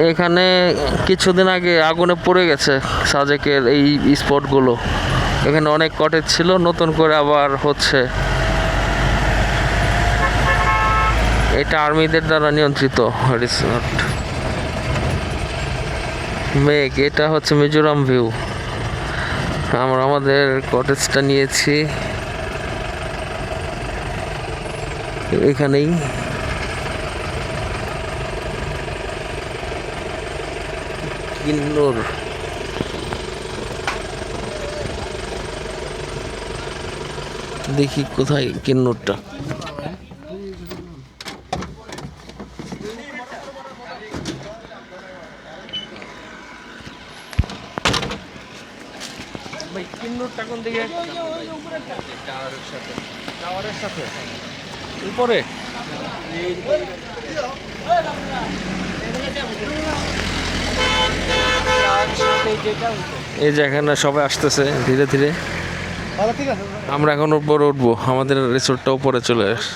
এখানে কিছুদিন আগে আগুনে পড়ে গেছে সাজেকের এই স্পটগুলো। এখানে অনেক কটেজ ছিল, নতুন করে আবার হচ্ছে। এটা আর্মিদের দ্বারা নিয়ন্ত্রিত রিসোর্ট। মেঘ, এটা হচ্ছে মিজোরাম ভিউ। আমরা আমাদের কটেজটা নিয়েছি এখানেই। কিন্নর, দেখি কোথায় কিন্নরটা। কিন্নরটা কোন দিকে? টাওয়ারের সাথে উপরে। এই যে এখানে সবাই আসতেছে ধীরে ধীরে। আমরা এখন উপরে উঠবো, আমাদের রিসোর্টটা উপরে চলে আসে।